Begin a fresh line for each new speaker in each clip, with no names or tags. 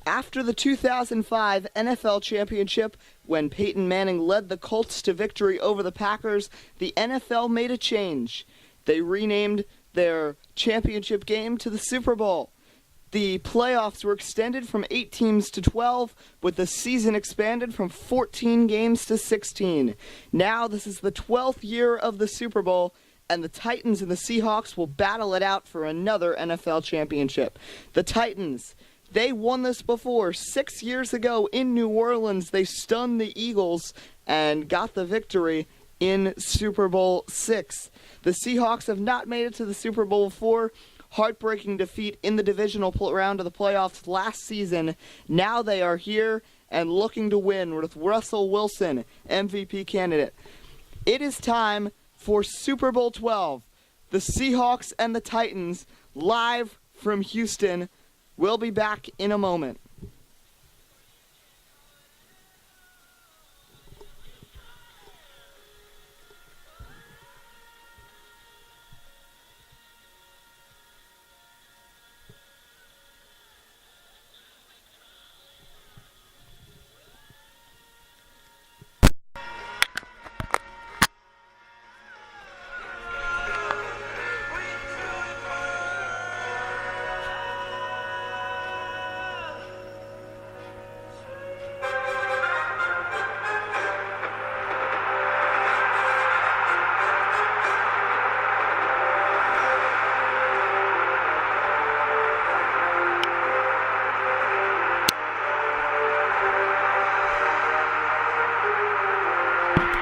After the 2005 NFL Championship, when Peyton Manning led the Colts to victory over the Packers, the NFL made a change. They renamed their championship game to the Super Bowl. The playoffs were extended from 8 teams to 12, with the season expanded from 14 games to 16. Now this is the 12th year of the Super Bowl, and the Titans and the Seahawks will battle it out for another NFL championship. The Titans, they won this before. 6 years ago in New Orleans, they stunned the Eagles and got the victory in Super Bowl VI. The Seahawks have not made it to the Super Bowl before. Heartbreaking defeat in the divisional round of the playoffs last season. Now they are here and looking to win with Russell Wilson, MVP candidate. It is time for Super Bowl 12. The Seahawks and the Titans, live from Houston. We'll be back in a moment.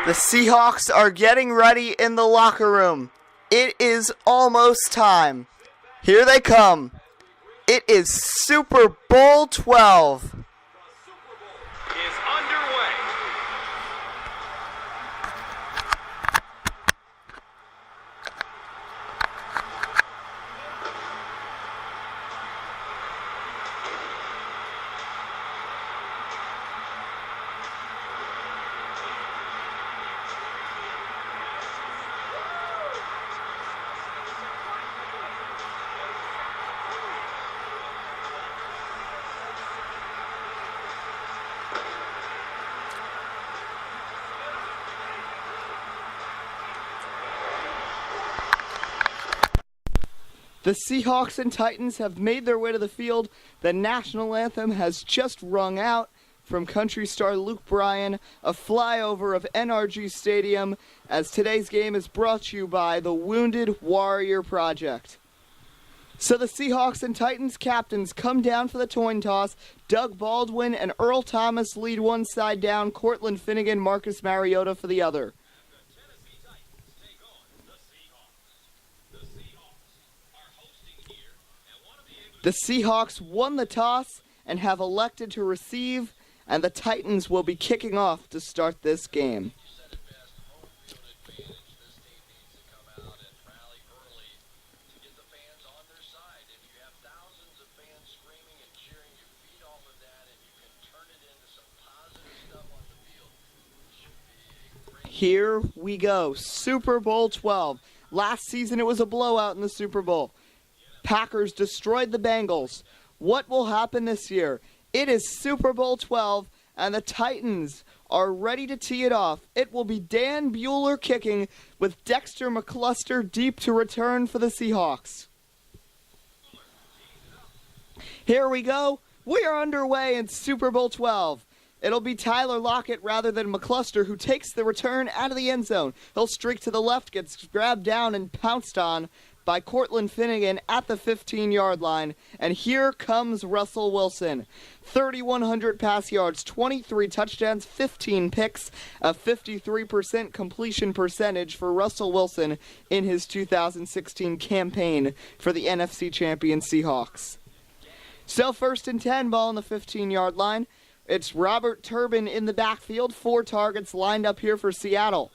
The Seahawks are getting ready in the locker room. It is almost time. Here they come. It is Super Bowl 12.
Is underway.
The Seahawks and Titans have made their way to the field. The national anthem has just rung out from country star Luke Bryan, a flyover of NRG Stadium, as today's game is brought to you by the Wounded Warrior Project. So the Seahawks and Titans captains come down for the coin toss. Doug Baldwin and Earl Thomas lead one side down. Cortland Finnegan, Marcus Mariota for the other. The Seahawks won the toss and have elected to receive, and the Titans will be kicking off to start this game. Here we go. Super Bowl 12. Last season it was a blowout in the Super Bowl. Packers destroyed the Bengals. What will happen this year? It is Super Bowl 12, and the Titans are ready to tee it off. It will be Dan Bueller kicking with Dexter McCluster deep to return for the Seahawks. Here we go. We are underway in Super Bowl 12. It'll be Tyler Lockett rather than McCluster who takes the return out of the end zone. He'll streak to the left, gets grabbed down and pounced on by Cortland Finnegan at the 15-yard line. And here comes Russell Wilson. 3,100 pass yards, 23 touchdowns, 15 picks, a 53% completion percentage for Russell Wilson in his 2016 campaign for the NFC champion Seahawks. So 1st and 10, ball on the 15-yard line. It's Robert Turbin in the backfield, 4 targets lined up here for Seattle.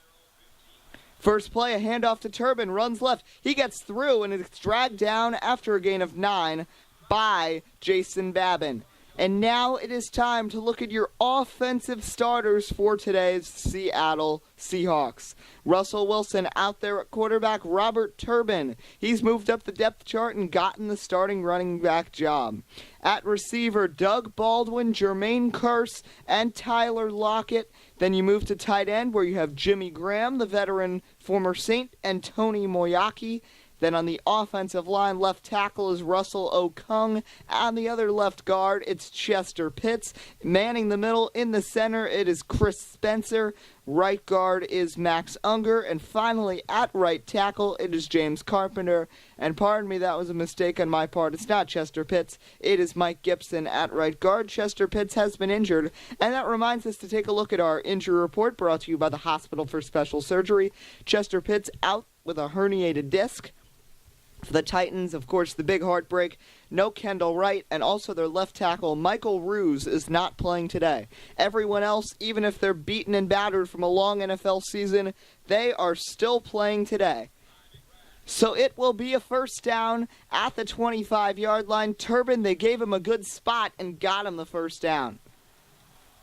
First play, a handoff to Turbin, runs left. He gets through and is dragged down after a gain of 9 by Jason Babin. And now it is time to look at your offensive starters for today's Seattle Seahawks. Russell Wilson out there at quarterback. Robert Turbin, he's moved up the depth chart and gotten the starting running back job. At receiver, Doug Baldwin, Jermaine Kearse, and Tyler Lockett. Then you move to tight end where you have Jimmy Graham, the veteran former Saint, and Tony Moyaki. Then on the offensive line, left tackle is Russell Okung. On the other left guard, it's Chester Pitts. Manning the middle, in the center, it is Chris Spencer. Right guard is Max Unger. And finally, at right tackle, it is James Carpenter. And pardon me, that was a mistake on my part. It's not Chester Pitts. It is Mike Gibson at right guard. Chester Pitts has been injured. And that reminds us to take a look at our injury report brought to you by the Hospital for Special Surgery. Chester Pitts out with a herniated disc. For the Titans, of course, the big heartbreak, no Kendall Wright, and also their left tackle, Michael Ruse, is not playing today. Everyone else, even if they're beaten and battered from a long NFL season, they are still playing today. So it will be a first down at the 25-yard line. Turbin, they gave him a good spot and got him the first down.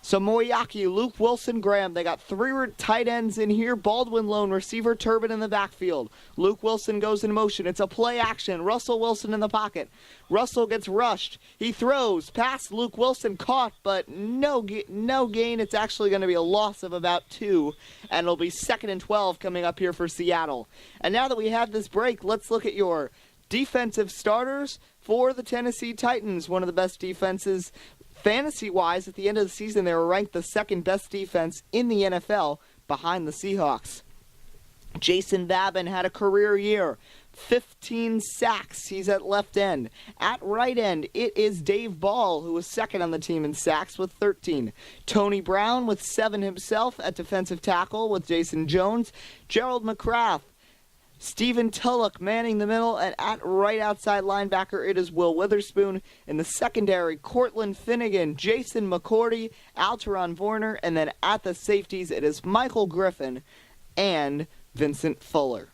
So Moyaki, Luke Wilson, Graham, they got three tight ends in here. Baldwin lone receiver, Turbin in the backfield. Luke Wilson goes in motion. It's a play action. Russell Wilson in the pocket. Russell gets rushed. He throws past Luke Wilson, caught, but no gain. It's actually going to be a loss of about 2, and it'll be 2nd and 12 coming up here for Seattle. And now that we have this break, let's look at your defensive starters for the Tennessee Titans, one of the best defenses. Fantasy-wise, at the end of the season, they were ranked the second best defense in the NFL behind the Seahawks. Jason Babin had a career year. 15 sacks. He's at left end. At right end, it is Dave Ball, who was second on the team in sacks with 13. Tony Brown with 7 himself at defensive tackle with Jason Jones. Gerald McCrath. Stephen Tulloch manning the middle, and at right outside linebacker, it is Will Witherspoon. In the secondary, Cortland Finnegan, Jason McCourty, Alteron Vorner, and then at the safeties, it is Michael Griffin and Vincent Fuller.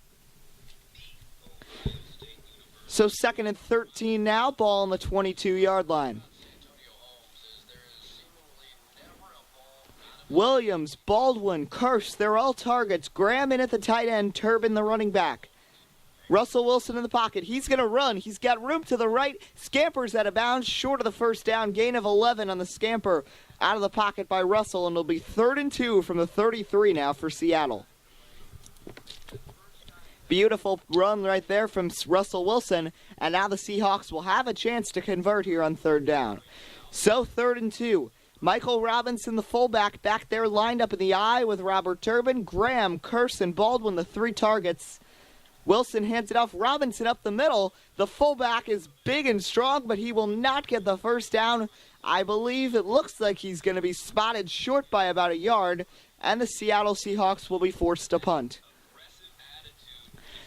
So 2nd and 13 now, ball on the 22-yard line. Williams, Baldwin, Kearse, they're all targets. Graham in at the tight end, Turbin the running back. Russell Wilson in the pocket. He's going to run. He's got room to the right. Scampers out of bounds, short of the first down. Gain of 11 on the scamper out of the pocket by Russell, and it'll be 3rd and 2 from the 33 now for Seattle. Beautiful run right there from Russell Wilson, and now the Seahawks will have a chance to convert here on 3rd down. So 3rd and 2. Michael Robinson, the fullback, back there lined up in the eye with Robert Turbin. Graham, Kearse, and Baldwin, the 3 targets. Wilson hands it off. Robinson up the middle. The fullback is big and strong, but he will not get the first down. I believe it looks like he's going to be spotted short by about a yard, and the Seattle Seahawks will be forced to punt.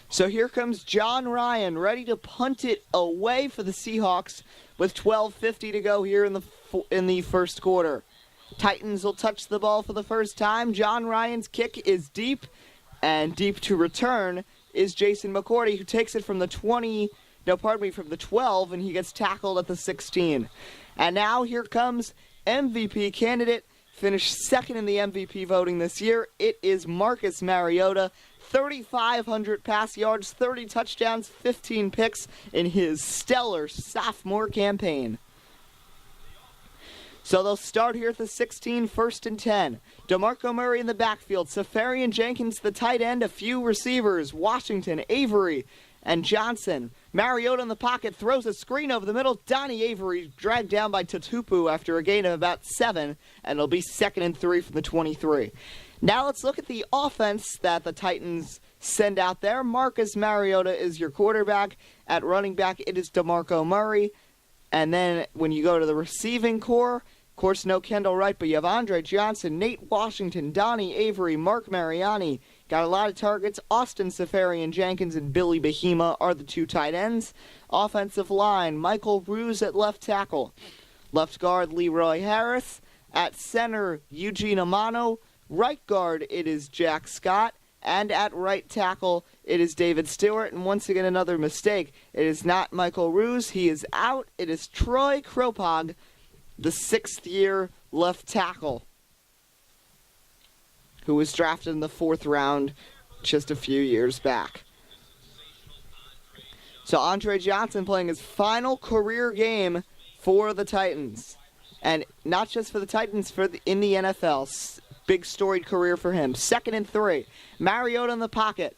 So here comes John Ryan, ready to punt it away for the Seahawks with 12:50 to go here in the first quarter. Titans will touch the ball for the first time. John Ryan's kick is deep, and deep to return is Jason McCourty, who takes it from the 12, and he gets tackled at the 16. And now here comes MVP candidate, finished 2nd in the MVP voting this year. It is Marcus Mariota. 3,500 pass yards, 30 touchdowns, 15 picks in his stellar sophomore campaign. So they'll start here at the 16, 1st and 10. DeMarco Murray in the backfield, Safarian Jenkins the tight end, a few receivers, Washington, Avery, and Johnson. Mariota in the pocket throws a screen over the middle. Donnie Avery dragged down by Tutupu after a gain of about 7, and it'll be 2nd and 3 from the 23. Now let's look at the offense that the Titans send out there. Marcus Mariota is your quarterback. At running back, it is DeMarco Murray. And then when you go to the receiving core, of course, no Kendall Wright, but you have Andre Johnson, Nate Washington, Donnie Avery, Mark Mariani. Got a lot of targets. Austin Safarian Jenkins and Billy Bahima are the 2 tight ends. Offensive line, Michael Ruse at left tackle. Left guard, Leroy Harris. At center, Eugene Amano. Right guard, it is Jack Scott. And at right tackle, it is David Stewart. And once again, another mistake. It is not Michael Ruse. He is out. It is Troy Kropog the sixth-year left tackle, who was drafted in the 4th round just a few years back. So Andre Johnson playing his final career game for the Titans. And not just for the Titans, in the NFL. Big storied career for him. 2nd and 3. Mariota in the pocket.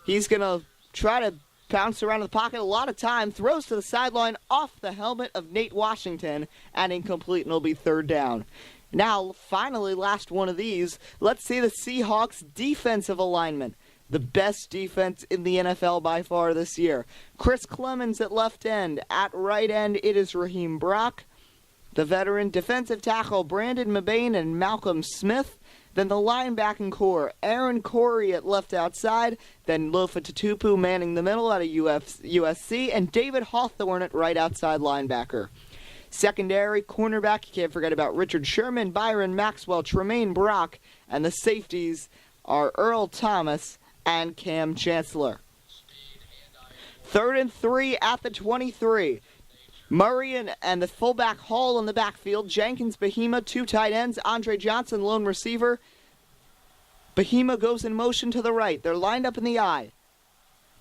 He's going to try to bounce around in the pocket a lot of time. Throws to the sideline off the helmet of Nate Washington. And incomplete, and it'll be 3rd down. Now, finally, last one of these. Let's see the Seahawks defensive alignment. The best defense in the NFL by far this year. Chris Clemens at left end. At right end, it is Raheem Brock. The veteran defensive tackle, Brandon Mabane and Malcolm Smith. Then the linebacking core, Aaron Corey at left outside. Then Lofa Tatupu manning the middle out of USC. And David Hawthorne at right outside linebacker. Secondary, cornerback, you can't forget about Richard Sherman, Byron Maxwell, Tremaine Brock. And the safeties are Earl Thomas and Cam Chancellor. 3rd and 3 at the 23. Murray and the fullback Hall in the backfield. Jenkins, Bahima, 2 tight ends. Andre Johnson, lone receiver. Bahima goes in motion to the right. They're lined up in the eye.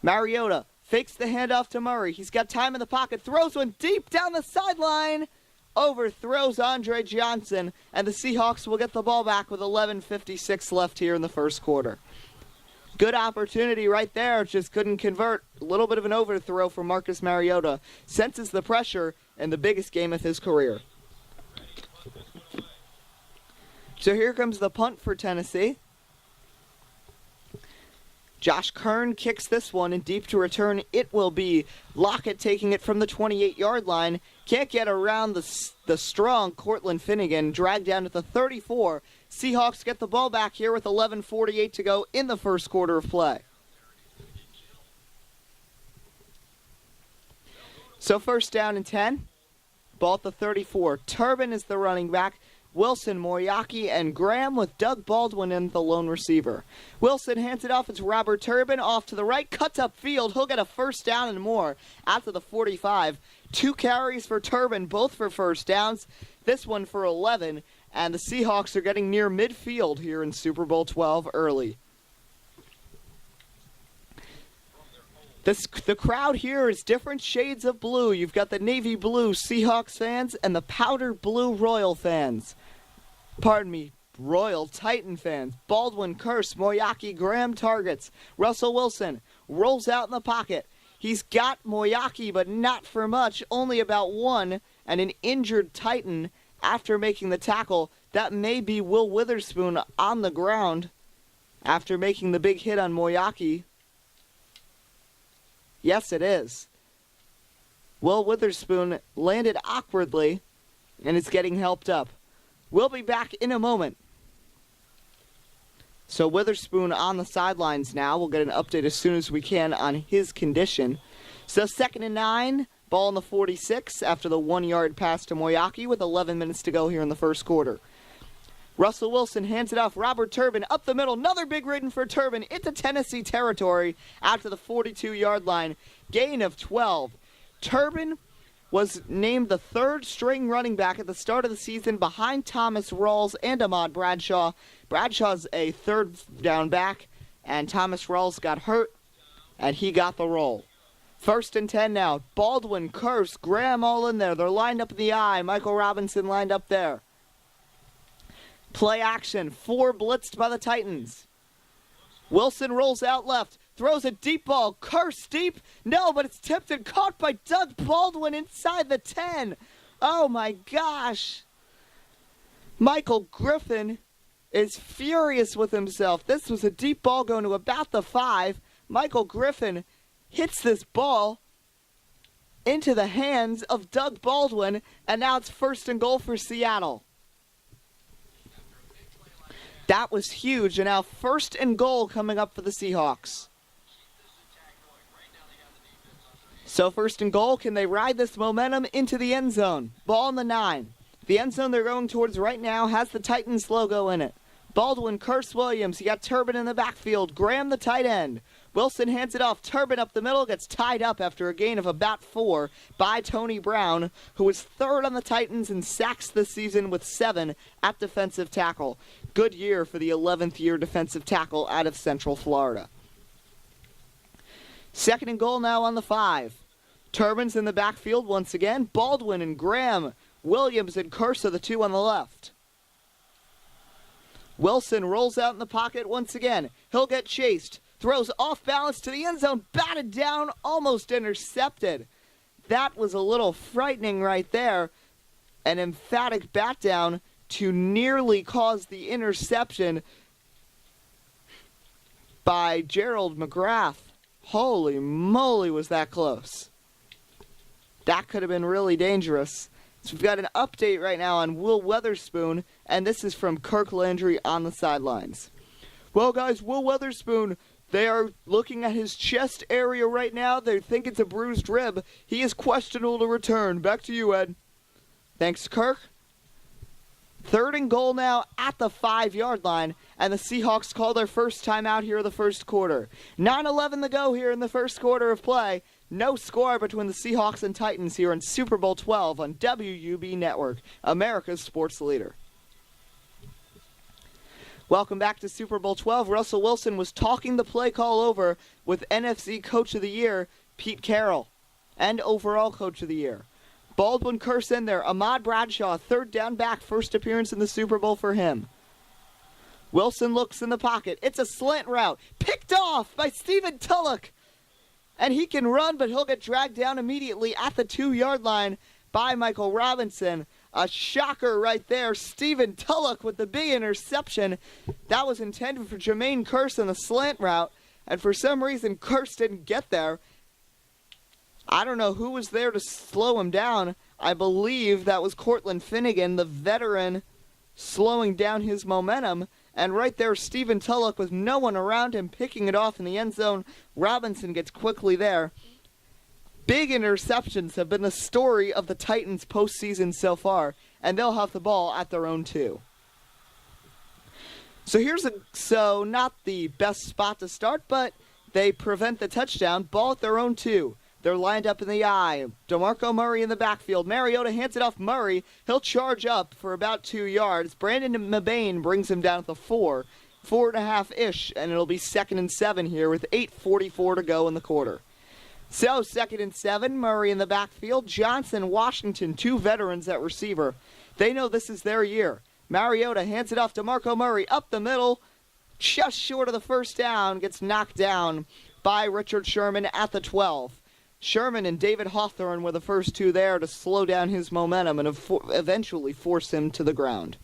Mariota fakes the handoff to Murray. He's got time in the pocket. Throws one deep down the sideline. Overthrows Andre Johnson. And the Seahawks will get the ball back with 11:56 left here in the first quarter. Good opportunity right there, just couldn't convert. A little bit of an overthrow for Marcus Mariota. Senses the pressure in the biggest game of his career. So here comes the punt for Tennessee. Josh Kern kicks this one, and deep to return, it will be Lockett taking it from the 28-yard line. Can't get around the strong Cortland Finnegan, dragged down at the 34. Seahawks get the ball back here with 11:48 to go in the first quarter of play. So 1st down and 10. Ball at the 34. Turbin is the running back. Wilson, Moriaki, and Graham with Doug Baldwin in the lone receiver. Wilson hands it off. It's Robert Turbin off to the right. Cuts up field. He'll get a 1st down and more out to the 45. 2 carries for Turbin, both for 1st downs. This one for 11. And the Seahawks are getting near midfield here in Super Bowl 12 early. The crowd here is different shades of blue. You've got the navy blue Seahawks fans and the powder blue Royal fans. Pardon me, Royal Titan fans. Baldwin, Curse, Moyaki, Graham targets. Russell Wilson rolls out in the pocket. He's got Moyaki, but not for much. Only about 1, and an injured Titan after making the tackle. That may be Will Witherspoon on the ground after making the big hit on Moyaki. Yes, it is. Will Witherspoon landed awkwardly and is getting helped up. We'll be back in a moment. So Witherspoon on the sidelines now. We'll get an update as soon as we can on his condition. So 2nd and 9, ball on the 46 after the 1-yard pass to Moyaki with 11 minutes to go here in the first quarter. Russell Wilson hands it off. Robert Turbin up the middle. Another big ridden for Turbin into Tennessee territory out to the 42-yard line. Gain of 12. Turbin was named the 3rd string running back at the start of the season behind Thomas Rawls and Ahmad Bradshaw. Bradshaw's a 3rd down back, and Thomas Rawls got hurt, and he got the role. 1st and 10 now. Baldwin, Curse, Graham all in there. They're lined up in the eye. Michael Robinson lined up there. Play action. 4 blitzed by the Titans. Wilson rolls out left. Throws a deep ball. Curse deep. No, but it's tipped and caught by Doug Baldwin inside the 10. Oh my gosh. Michael Griffin is furious with himself. This was a deep ball going to about the 5. Michael Griffin hits this ball into the hands of Doug Baldwin, and now it's 1st and goal for Seattle. That was huge, and now 1st and goal coming up for the Seahawks. So 1st and goal, can they ride this momentum into the end zone? Ball in the 9. The end zone they're going towards right now has the Titans logo in it. Baldwin, Curse Williams, you got Turbin in the backfield. Graham the tight end. Wilson hands it off. Turbin up the middle, gets tied up after a gain of about 4 by Tony Brown, who is third on the Titans in sacks this season with 7 at defensive tackle. Good year for the 11th year defensive tackle out of Central Florida. Second and goal now on the 5. Turbin's in the backfield once again. Baldwin and Graham, Williams and Curse are the 2 on the left. Wilson rolls out in the pocket once again. He'll get chased. Throws off balance to the end zone. Batted down, almost intercepted. That was a little frightening right there. An emphatic bat down to nearly cause the interception by Gerald McGrath. Holy moly, was that close. That could have been really dangerous. So we've got an update right now on Will Weatherspoon, and this is from Kirk Landry on the sidelines. Well, guys, Will Weatherspoon, they are looking at his chest area right now. They think it's a bruised rib. He is questionable to return. Back to you, Ed. Thanks, Kirk. Third and goal now at the 5-yard line, and the Seahawks call their first timeout here in the first quarter. 9:11 to go here in the first quarter of play. No score between the Seahawks and Titans here in Super Bowl 12 on WUB Network, America's sports leader. Welcome back to Super Bowl 12. Russell Wilson was talking the play call over with NFC Coach of the Year, Pete Carroll, and overall Coach of the Year. Baldwin Curse in there. Ahmad Bradshaw, third down back, first appearance in the Super Bowl for him. Wilson looks in the pocket. It's a slant route. Picked off by Stephen Tulloch. And he can run, but he'll get dragged down immediately at the 2-yard line by Michael Robinson. A shocker right there. Stephen Tulloch with the big interception. That was intended for Jermaine Kearse in the slant route. And for some reason, Kearse didn't get there. I don't know who was there to slow him down. I believe that was Cortland Finnegan, the veteran, slowing down his momentum. And right there, Stephen Tulloch with no one around him, picking it off in the end zone. Robinson gets quickly there. Big interceptions have been the story of the Titans postseason so far, and they'll have the ball at their own 2. So not the best spot to start, but they prevent the touchdown. Ball at their own 2. They're lined up in the eye. DeMarco Murray in the backfield. Mariota hands it off Murray. He'll charge up for about 2 yards. Brandon Mabane brings him down at the 4.5-ish, and it'll be 2nd and 7 here with 8:44 to go in the quarter. So 2nd and 7, Murray in the backfield. Johnson, Washington, 2 veterans at receiver. They know this is their year. Mariota hands it off to DeMarco Murray up the middle, just short of the first down, gets knocked down by Richard Sherman at the 12. Sherman and David Hawthorne were the first 2 there to slow down his momentum and eventually force him to the ground.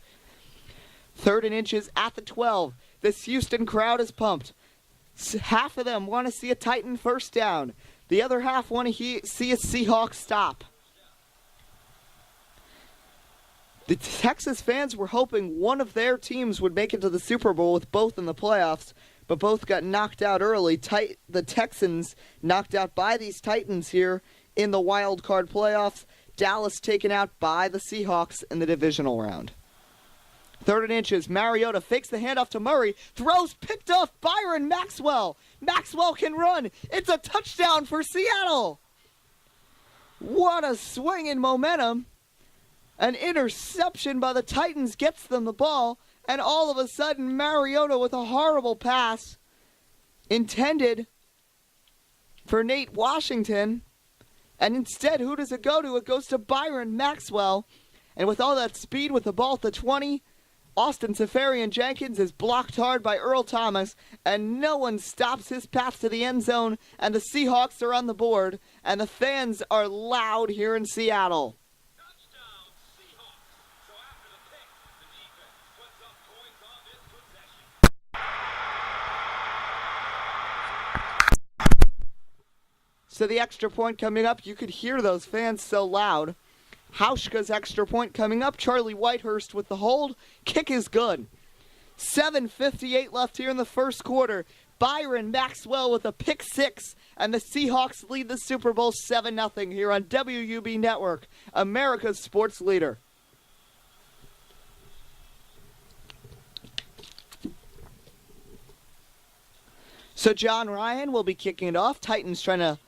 3rd and inches at the 12. This Houston crowd is pumped. Half of them want to see a Titan first down. The other half want to see a Seahawks stop. The Texas fans were hoping one of their teams would make it to the Super Bowl with both in the playoffs, but both got knocked out early. The Texans knocked out by these Titans here in the wild card playoffs. Dallas taken out by the Seahawks in the divisional round. 3rd and inches. Mariota fakes the handoff to Murray. Throws picked off Byron Maxwell. Maxwell can run. It's a touchdown for Seattle. What a swing in momentum. An interception by the Titans gets them the ball. And all of a sudden, Mariota with a horrible pass intended for Nate Washington. And instead, who does it go to? It goes to Byron Maxwell. And with all that speed with the ball at the 20, Austin Safarian-Jenkins is blocked hard by Earl Thomas, and no one stops his path to the end zone, and the Seahawks are on the board, and the fans are loud here in Seattle.
Touchdown, Seahawks. So after the pick, the defense puts up points on this possession.
So the extra point coming up, you could hear those fans so loud. Hauschka's extra point coming up. Charlie Whitehurst with the hold. Kick is good. 7:58 left here in the first quarter. Byron Maxwell with a pick 6. And the Seahawks lead the Super Bowl 7-0 here on WUB Network, America's sports leader. So John Ryan will be kicking it off. Titans trying to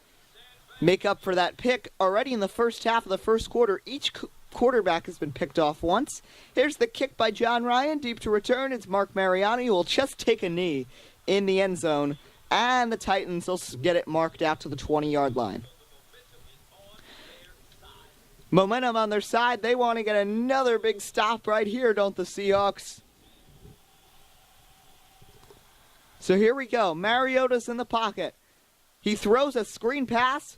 make up for that pick. Already in the first half of the first quarter, each quarterback has been picked off once. Here's the kick by John Ryan. Deep to return. It's Mark Mariani who will just take a knee in the end zone. And the Titans will get it marked out to the 20-yard line. Momentum on their side. They want to get another big stop right here, don't the Seahawks? So here we go. Mariota's in the pocket. He throws a screen pass,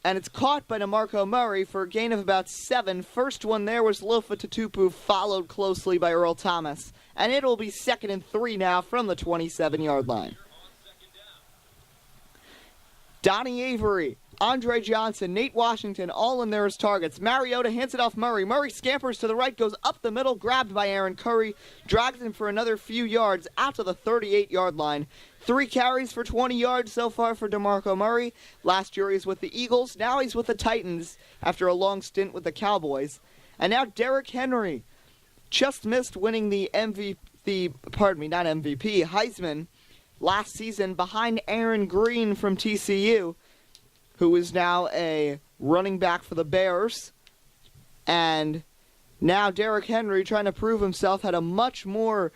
and it's caught by DeMarco Murray for a gain of about 7. First one there was Lofa Tatupu, followed closely by Earl Thomas. And it will be 2nd and 3 now from the 27-yard line. Donnie Avery, Andre Johnson, Nate Washington, all in there as targets. Mariota hands it off Murray. Murray scampers to the right, goes up the middle, grabbed by Aaron Curry, drags him for another few yards out to the 38-yard line. 3 carries for 20 yards so far for DeMarco Murray. Last year he's with the Eagles. Now he's with the Titans after a long stint with the Cowboys. And now Derrick Henry just missed winning the Heisman last season behind Aaron Green from TCU, who is now a running back for the Bears. And now Derrick Henry, trying to prove himself, had a much more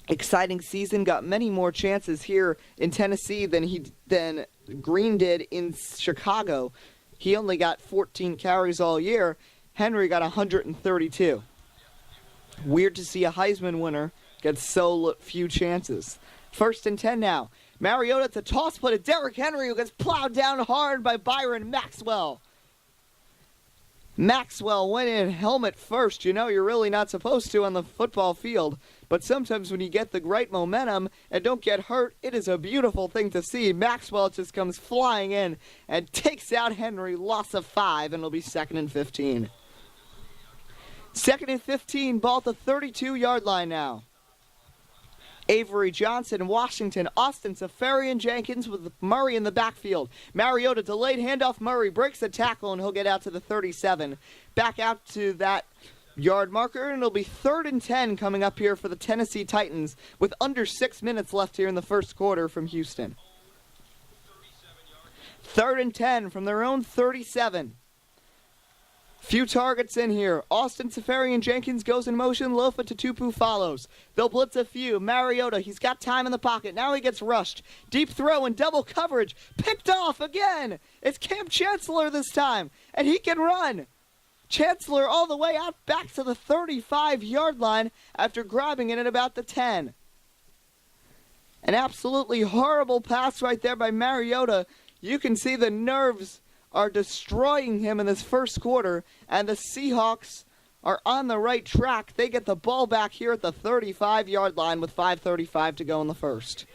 exciting season, got many more chances here in Tennessee than Green did in Chicago. He only got 14 carries all year. Henry got 132. Weird to see a Heisman winner get so few chances. 1st and 10 now. Mariota to toss play to Derrick Henry, who gets plowed down hard by Byron Maxwell. Maxwell went in helmet first. You know you're really not supposed to on the football field. But sometimes when you get the right momentum and don't get hurt, it is a beautiful thing to see. Maxwell just comes flying in and takes out Henry. Loss of 5, and it'll be 2nd and 15. 2nd and 15, ball at the 32-yard line now. Avery, Johnson, Washington, Austin, Safarian, Jenkins with Murray in the backfield. Mariota delayed handoff. Murray breaks the tackle, and he'll get out to the 37. Back out to that yard marker, and it'll be 3rd and 10 coming up here for the Tennessee Titans with under 6 minutes left here in the first quarter from Houston. 3rd and 10 from their own 37. Few targets in here. Austin Safarian Jenkins goes in motion. Lofa Tatupu follows. They'll blitz a few. Mariota, he's got time in the pocket. Now he gets rushed. Deep throw and double coverage. Picked off again. It's Cam Chancellor this time, and he can run. Chancellor all the way out back to the 35-yard line after grabbing it at about the 10. An absolutely horrible pass right there by Mariota. You can see the nerves are destroying him in this first quarter, and the Seahawks are on the right track. They get the ball back here at the 35-yard line with 5:35 to go in the first.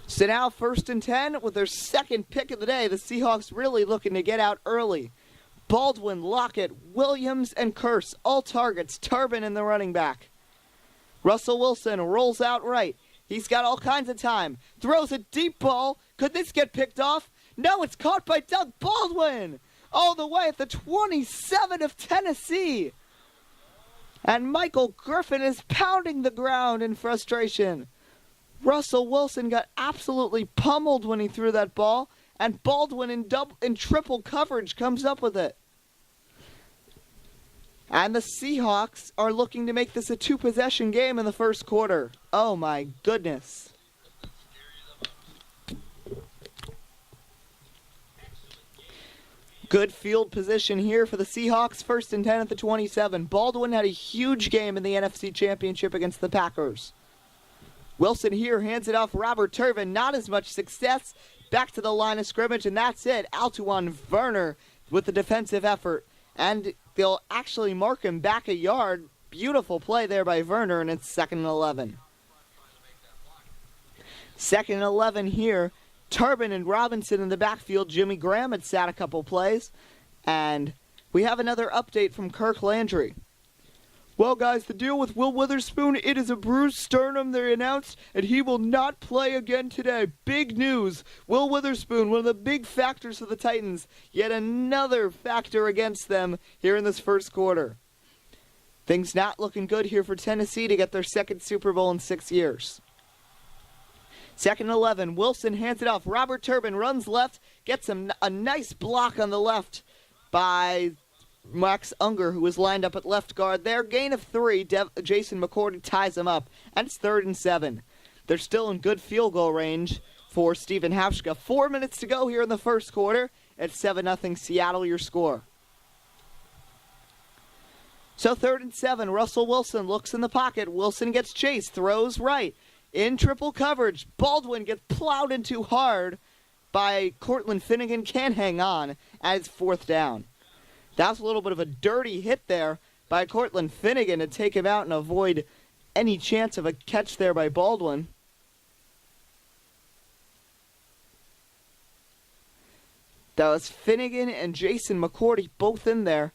So now 1st and 10 with their 2nd pick of the day. The Seahawks really looking to get out early. Baldwin, Lockett, Williams, and Curse, all targets. Turbin in the running back. Russell Wilson rolls out right. He's got all kinds of time. Throws a deep ball. Could this get picked off? No, it's caught by Doug Baldwin. All the way at the 27 of Tennessee. And Michael Griffin is pounding the ground in frustration. Russell Wilson got absolutely pummeled when he threw that ball. And Baldwin in triple coverage comes up with it. And the Seahawks are looking to make this a 2-possession game in the first quarter. Oh my goodness. Good field position here for the Seahawks. 1st and 10 at the 27. Baldwin had a huge game in the NFC Championship against the Packers. Wilson here hands it off Robert Turbin. Not as much success. Back to the line of scrimmage, and that's it. Altuan Werner with the defensive effort. And they'll actually mark him back a yard. Beautiful play there by Werner, and it's 2nd and 11. 2nd and 11 here. Turbin and Robinson in the backfield. Jimmy Graham had sat a couple plays. And we have another update from Kirk Landry. Well, guys, the deal with Will Witherspoon, it is a bruised sternum, they announced, and he will not play again today. Big news. Will Witherspoon, one of the big factors for the Titans, yet another factor against them here in this first quarter. Things not looking good here for Tennessee to get their second Super Bowl in 6 years. 2nd and 11. Wilson hands it off. Robert Turbin runs left, gets a nice block on the left by Max Unger, who was lined up at left guard there. Gain of 3. Jason McCourty ties him up, and it's 3rd and 7. They're still in good field goal range for Stephen Hauschka. 4 minutes to go here in the first quarter. It's 7-0 Seattle, your score. So 3rd and 7, Russell Wilson looks in the pocket. Wilson gets chased, throws right. In triple coverage, Baldwin gets plowed into hard by Cortland Finnegan. Can't hang on, and it's 4th down. That was a little bit of a dirty hit there by Cortland Finnegan to take him out and avoid any chance of a catch there by Baldwin. That was Finnegan and Jason McCourty both in there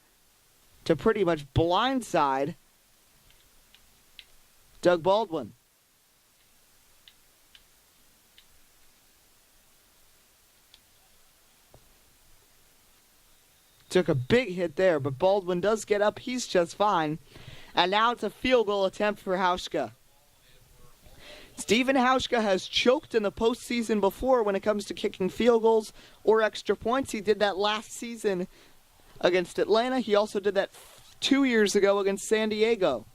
to pretty much blindside Doug Baldwin. Took a big hit there, but Baldwin does get up. He's just fine. And now it's a field goal attempt for Hauschka. Stephen Hauschka has choked in the postseason before when it comes to kicking field goals or extra points. He did that last season against Atlanta. He also did that 2 years ago against San Diego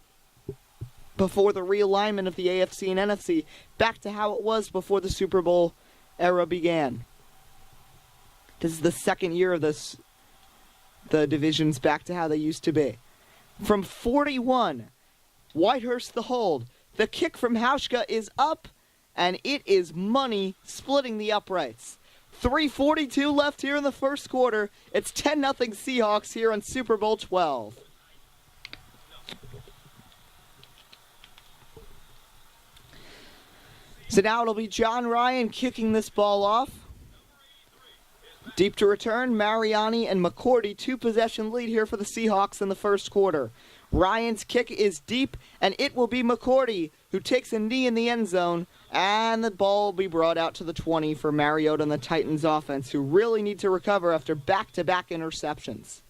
before the realignment of the AFC and NFC back to how it was before the Super Bowl era began. This is the second year of the divisions back to how they used to be. From 41, Whitehurst the hold. The kick from Hauschka is up, and it is money, splitting the uprights. 3:42 left here in the first quarter. It's 10-0 Seahawks here on Super Bowl 12. So now it'll be John Ryan kicking this ball off. Deep to return, Mariani and McCourty, 2-possession lead here for the Seahawks in the first quarter. Ryan's kick is deep, and it will be McCourty who takes a knee in the end zone, and the ball will be brought out to the 20 for Mariota and the Titans offense, who really need to recover after back-to-back interceptions.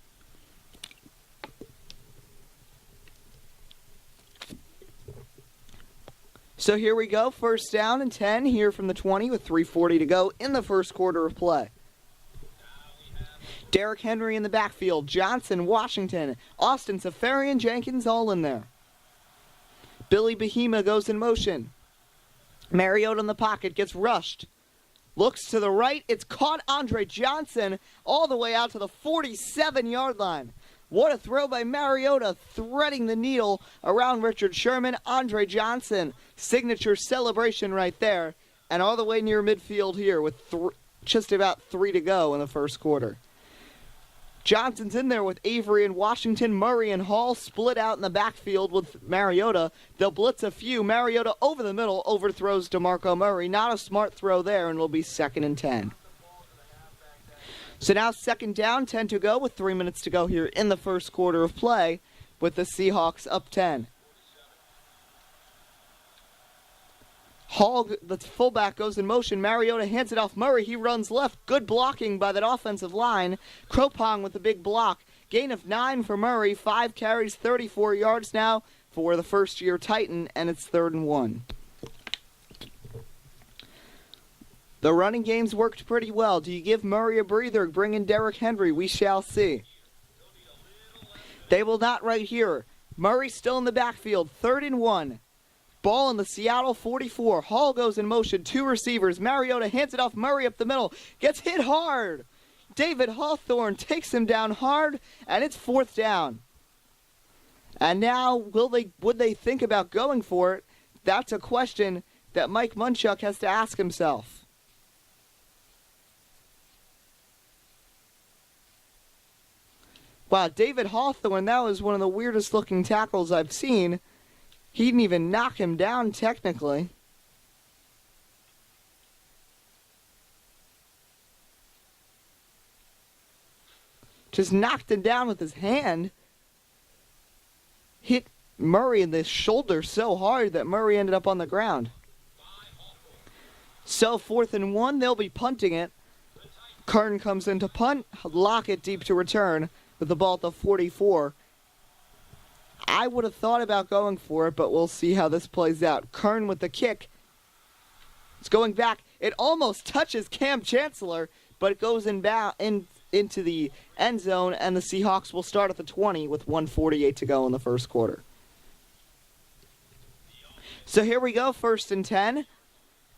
So here we go, 1st down and 10 here from the 20 with 3:40 to go in the first quarter of play. Derrick Henry in the backfield, Johnson, Washington, Austin, Safarian, Jenkins all in there. Billy Bahima goes in motion. Mariota in the pocket, gets rushed. Looks to the right, it's caught Andre Johnson all the way out to the 47-yard line. What a throw by Mariota, threading the needle around Richard Sherman. Andre Johnson, signature celebration right there. And all the way near midfield here with just about 3 to go in the first quarter. Johnson's in there with Avery and Washington. Murray and Hall split out in the backfield with Mariota. They'll blitz a few. Mariota over the middle, overthrows DeMarco Murray. Not a smart throw there, and it'll be 2nd and 10. So now 2nd down, 10 to go with 3 minutes to go here in the first quarter of play with the Seahawks up 10. Hall, the fullback, goes in motion. Mariota hands it off Murray. He runs left. Good blocking by that offensive line. Kropong with the big block. Gain of 9 for Murray. 5 carries, 34 yards now for the first-year Titan, and it's 3rd and 1. The running game's worked pretty well. Do you give Murray a breather? Bring in Derrick Henry. We shall see. They will not right here. Murray still in the backfield. 3rd and 1. Ball in the Seattle 44. Hall goes in motion. 2 receivers. Mariota hands it off. Murray up the middle. Gets hit hard. David Hawthorne takes him down hard, and it's 4th down. And now, would they think about going for it? That's a question that Mike Munchak has to ask himself. Wow, David Hawthorne, that was one of the weirdest looking tackles I've seen. He didn't even knock him down technically. Just knocked him down with his hand. Hit Murray in the shoulder so hard that Murray ended up on the ground. So 4th and 1, they'll be punting it. Kern comes in to punt. Lockett deep to return with the ball at the 44. I would have thought about going for it, but we'll see how this plays out. Kern with the kick. It's going back. It almost touches Cam Chancellor, but it goes into the end zone, and the Seahawks will start at the 20 with 1:48 to go in the first quarter. So here we go, 1st and 10.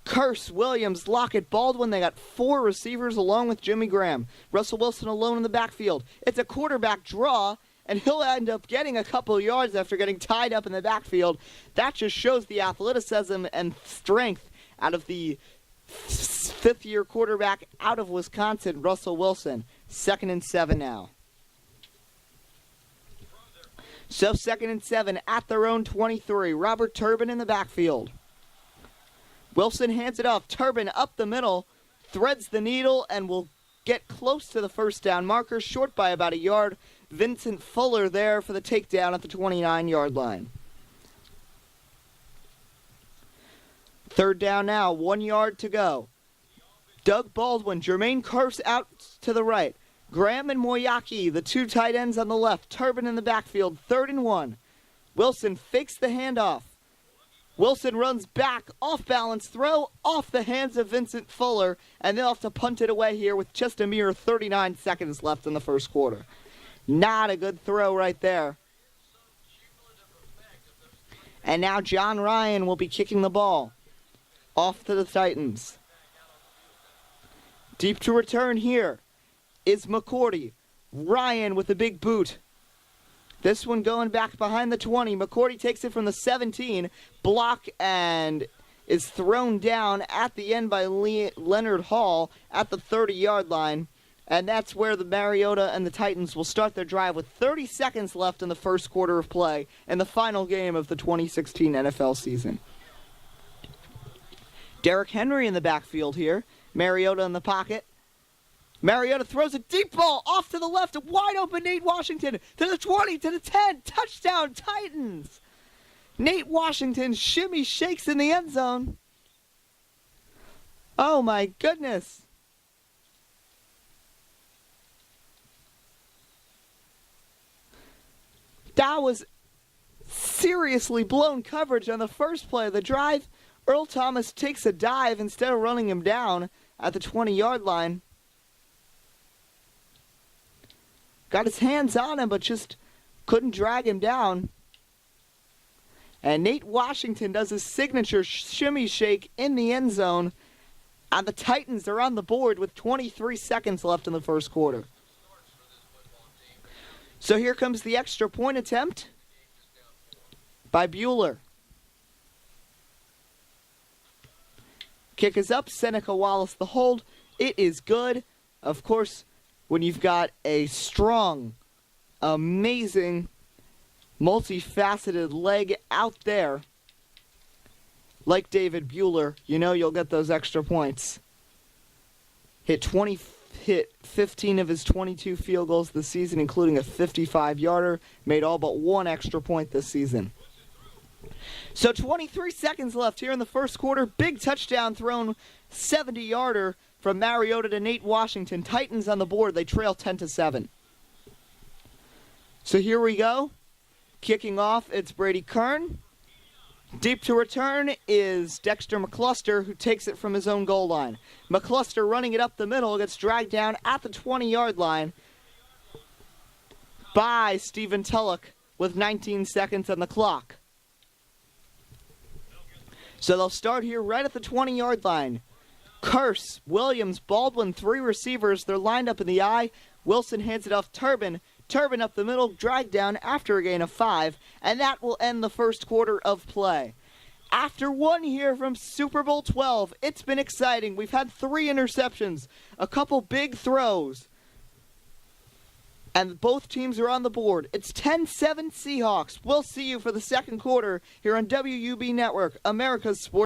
Curse, Williams, Lockett, Baldwin. They got 4 receivers along with Jimmy Graham. Russell Wilson alone in the backfield. It's a quarterback draw, and he'll end up getting a couple yards after getting tied up in the backfield. That just shows the athleticism and strength out of the 5th-year quarterback out of Wisconsin, Russell Wilson. 2nd and 7 now. So 2nd and 7 at their own 23. Robert Turbin in the backfield. Wilson hands it off. Turbin up the middle, threads the needle, and will get close to the first down marker, short by about a yard. Vincent Fuller there for the takedown at the 29-yard line. 3rd down now, 1 yard to go. Doug Baldwin, Jermaine Kearse out to the right. Graham and Moyaki, the 2 tight ends on the left. Turbin in the backfield, 3rd and 1. Wilson fakes the handoff. Wilson runs back, off-balance throw, off the hands of Vincent Fuller, and they'll have to punt it away here with just a mere 39 seconds left in the first quarter. Not a good throw right there. And now John Ryan will be kicking the ball. Off to the Titans. Deep to return here is McCourty. Ryan with a big boot. This one going back behind the 20. McCourty takes it from the 17. Block and is thrown down at the end by Leonard Hall at the 30-yard line. And that's where the Mariota and the Titans will start their drive with 30 seconds left in the first quarter of play in the final game of the 2016 NFL season. Derrick Henry in the backfield here. Mariota in the pocket. Mariota throws a deep ball off to the left. A wide open Nate Washington to the 20, to the 10. Touchdown, Titans. Nate Washington shimmy shakes in the end zone. Oh, my goodness. That was seriously blown coverage on the first play of the drive. Earl Thomas takes a dive instead of running him down at the 20-yard line. Got his hands on him, but just couldn't drag him down. And Nate Washington does his signature shimmy shake in the end zone. And the Titans are on the board with 23 seconds left in the first quarter. So here comes the extra point attempt by Bueller. Kick is up. Seneca Wallace the hold. It is good. Of course, when you've got a strong, amazing, multifaceted leg out there, like David Bueller, you know you'll get those extra points. Hit 15 of his 22 field goals this season, including a 55-yarder. Made all but 1 extra point this season. So 23 seconds left here in the first quarter. Big touchdown thrown, 70-yarder from Mariota to Nate Washington. Titans on the board. They trail 10-7. So here we go. Kicking off, it's Brady Kern. Deep to return is Dexter McCluster, who takes it from his own goal line. McCluster running it up the middle, gets dragged down at the 20-yard line by Stephen Tulloch with 19 seconds on the clock. So they'll start here right at the 20-yard line. Kearse, Williams, Baldwin, 3 receivers. They're lined up in the eye. Wilson hands it off Turbin. Turbin up the middle, dragged down after a gain of 5. And that will end the first quarter of play. After one here from Super Bowl 12, it's been exciting. We've had 3 interceptions, a couple big throws. And both teams are on the board. It's 10-7 Seahawks. We'll see you for the second quarter here on WUB Network, America's Sports.